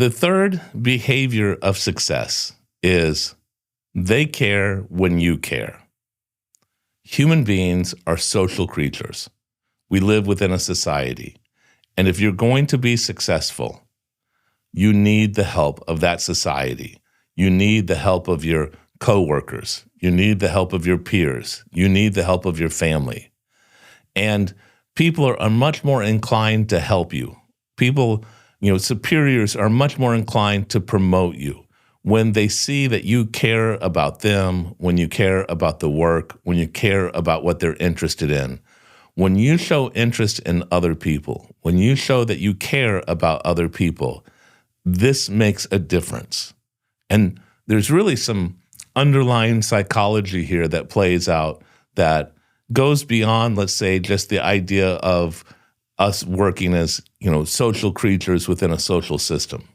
The third behavior of success is they care when you care. Human beings are social creatures. We live within a society. And if you're going to be successful, you need the help of that society. You need the help of your coworkers. You need the help of your peers. You need the help of your family. And people are much more inclined to help you. People, superiors are much more inclined to promote you when they see that you care about them, when you care about the work, when you care about what they're interested in. When you show interest in other people, when you show that you care about other people, this makes a difference. And there's really some underlying psychology here that plays out that goes beyond, let's say, just the idea of us working as, social creatures within a social system.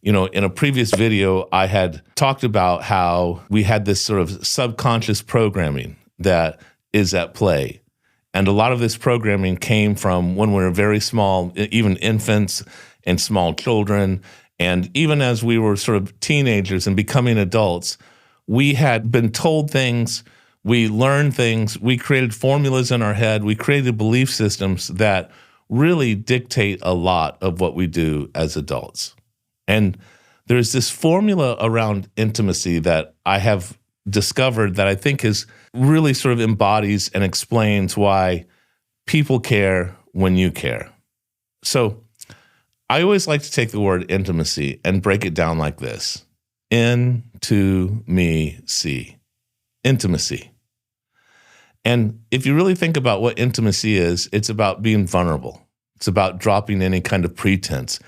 In a previous video, I had talked about how we had this sort of subconscious programming that is at play. And a lot of this programming came from when we were very small, even infants and small children. And even as we were sort of teenagers and becoming adults, we had been told things, we learned things, we created formulas in our head, we created belief systems that really dictate a lot of what we do as adults. And there's this formula around intimacy that I have discovered that I think is really sort of embodies and explains why people care when you care. So I always like to take the word intimacy and break it down like this. In-to-me-see. Intimacy. And if you really think about what intimacy is, it's about being vulnerable. It's about dropping any kind of pretense,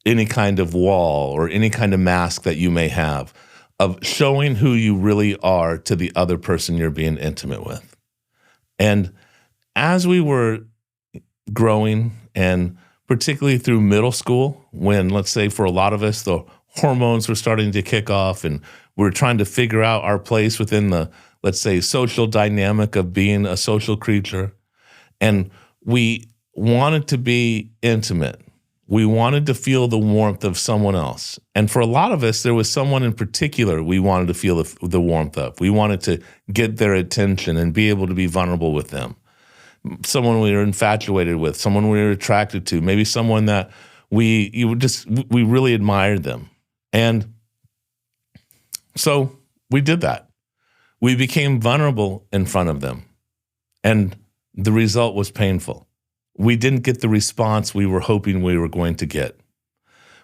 any kind of wall, or any kind of mask that you may have, of showing who you really are to the other person you're being intimate with. And as we were growing, and particularly through middle school, when, let's say, for a lot of us, the hormones were starting to kick off and we were trying to figure out our place within the, let's say, social dynamic of being a social creature. And we wanted to be intimate. We wanted to feel the warmth of someone else. And for a lot of us, there was someone in particular we wanted to feel the warmth of. We wanted to get their attention and be able to be vulnerable with them. Someone we were infatuated with, someone we were attracted to, maybe someone that we really admired them. And so we did that. We became vulnerable in front of them. And the result was painful. We didn't get the response we were hoping we were going to get.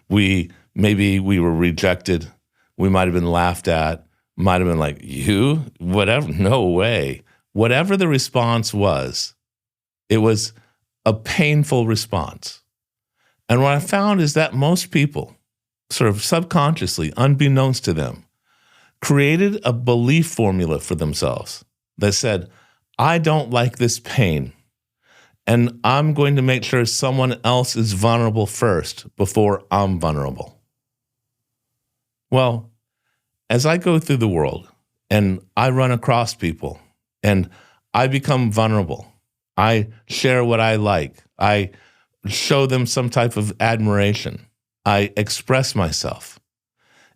Maybe we were rejected. We might have been laughed at, might have been like, you? Whatever, no way. Whatever the response was, it was a painful response. And what I found is that most people, sort of subconsciously, unbeknownst to them, created a belief formula for themselves that said, I don't like this pain. And I'm going to make sure someone else is vulnerable first before I'm vulnerable. Well, as I go through the world and I run across people and I become vulnerable, I share what I like, I show them some type of admiration, I express myself.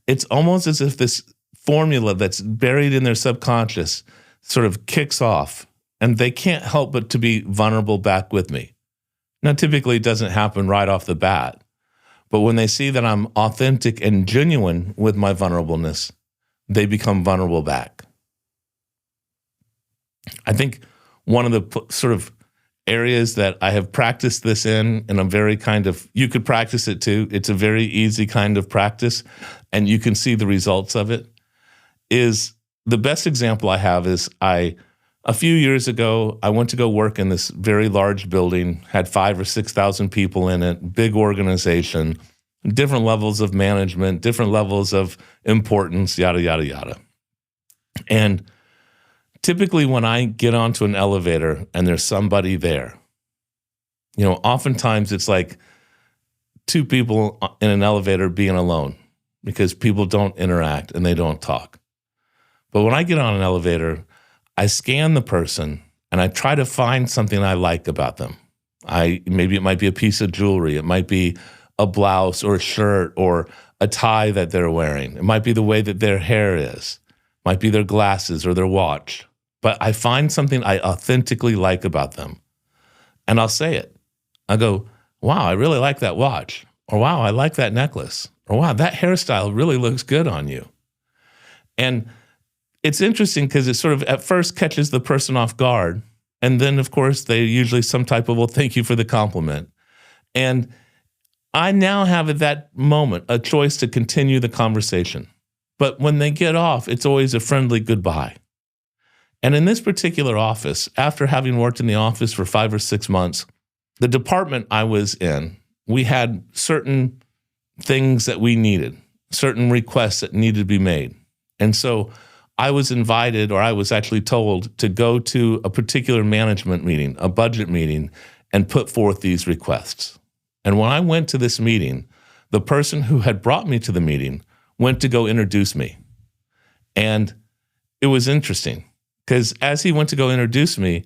It's almost as if this formula that's buried in their subconscious sort of kicks off. And they can't help but to be vulnerable back with me. Now, typically it doesn't happen right off the bat, but when they see that I'm authentic and genuine with my vulnerableness, they become vulnerable back. I think one of the sort of areas that I have practiced this in a very kind of, you could practice it too, it's a very easy kind of practice, and you can see the results of it, is the best example I have is a few years ago, I went to go work in this very large building, had 5,000 or 6,000 people in it, big organization, different levels of management, different levels of importance, yada, yada, yada. And typically when I get onto an elevator and there's somebody there, oftentimes it's like two people in an elevator being alone because people don't interact and they don't talk. But when I get on an elevator, I scan the person and I try to find something I like about them. Maybe it might be a piece of jewelry. It might be a blouse or a shirt or a tie that they're wearing. It might be the way that their hair is, might be their glasses or their watch. But I find something I authentically like about them, and I'll say it. I go, wow, I really like that watch. Or wow, I like that necklace. Or wow, that hairstyle really looks good on you. And it's interesting because it sort of at first catches the person off guard. And then, of course, they usually some type of, well, thank you for the compliment. And I now have at that moment a choice to continue the conversation. But when they get off, it's always a friendly goodbye. And in this particular office, after having worked in the office for 5 or 6 months, the department I was in, we had certain things that we needed, certain requests that needed to be made. And so I was invited, or I was actually told, to go to a particular management meeting, a budget meeting, and put forth these requests. And when I went to this meeting, the person who had brought me to the meeting went to go introduce me. And it was interesting because as he went to go introduce me,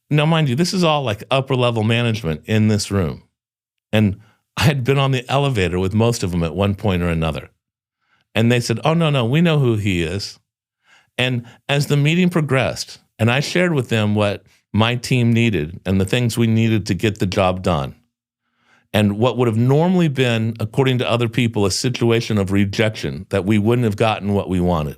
now mind you, this is all like upper level management in this room. And I had been on the elevator with most of them at one point or another. And they said, oh, no, we know who he is. And as the meeting progressed, and I shared with them what my team needed and the things we needed to get the job done, and what would have normally been, according to other people, a situation of rejection, that we wouldn't have gotten what we wanted.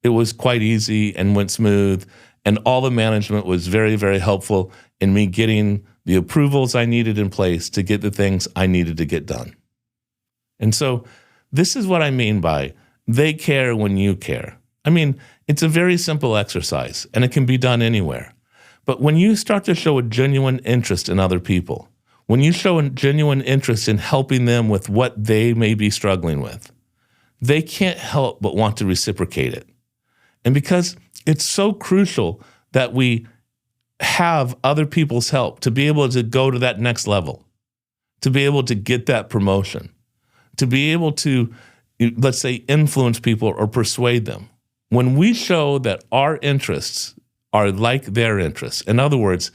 It was quite easy and went smooth, and all the management was very, very helpful in me getting the approvals I needed in place to get the things I needed to get done. And so this is what I mean by they care when you care. I mean, it's a very simple exercise, and it can be done anywhere. But when you start to show a genuine interest in other people, when you show a genuine interest in helping them with what they may be struggling with, they can't help but want to reciprocate it. And because it's so crucial that we have other people's help to be able to go to that next level, to be able to get that promotion, to be able to, let's say, influence people or persuade them. When we show that our interests are like their interests, in other words,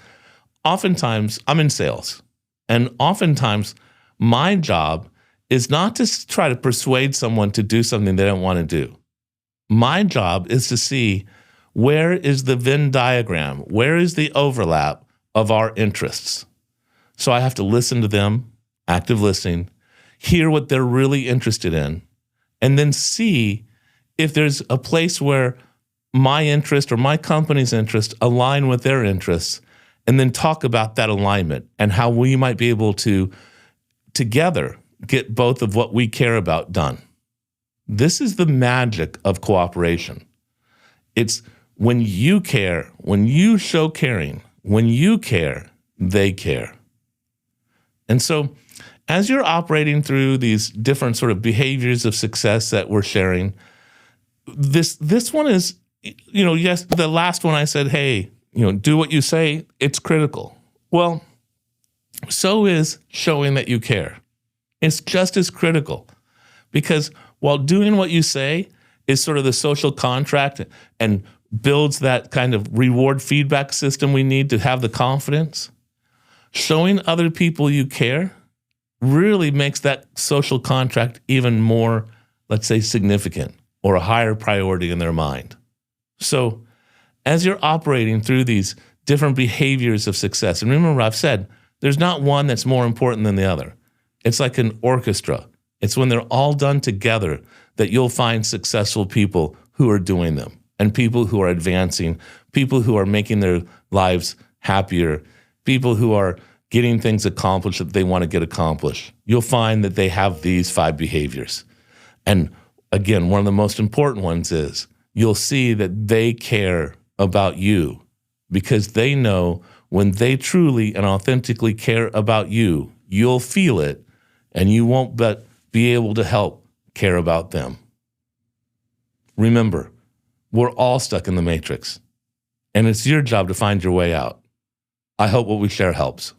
oftentimes I'm in sales, and oftentimes my job is not to try to persuade someone to do something they don't want to do. My job is to see where is the Venn diagram, where is the overlap of our interests. So I have to listen to them, active listening, hear what they're really interested in, and then see if there's a place where my interest or my company's interest align with their interests, and then talk about that alignment and how we might be able to together get both of what we care about done. This is the magic of cooperation. It's when you care, when you show caring, when you care, they care. And so as you're operating through these different sort of behaviors of success that we're sharing, this one is, yes, the last one I said, hey, do what you say, it's critical. Well, so is showing that you care. It's just as critical, because while doing what you say is sort of the social contract and builds that kind of reward feedback system we need to have the confidence, showing other people you care really makes that social contract even more, let's say, significant or a higher priority in their mind. So as you're operating through these different behaviors of success, and remember I've said, there's not one that's more important than the other. It's like an orchestra. It's when they're all done together that you'll find successful people who are doing them, and people who are advancing, people who are making their lives happier, people who are getting things accomplished that they want to get accomplished. You'll find that they have these 5 behaviors. And again, one of the most important ones is you'll see that they care about you, because they know when they truly and authentically care about you, you'll feel it, and you won't but be able to help care about them. Remember, we're all stuck in the matrix, and it's your job to find your way out. I hope what we share helps.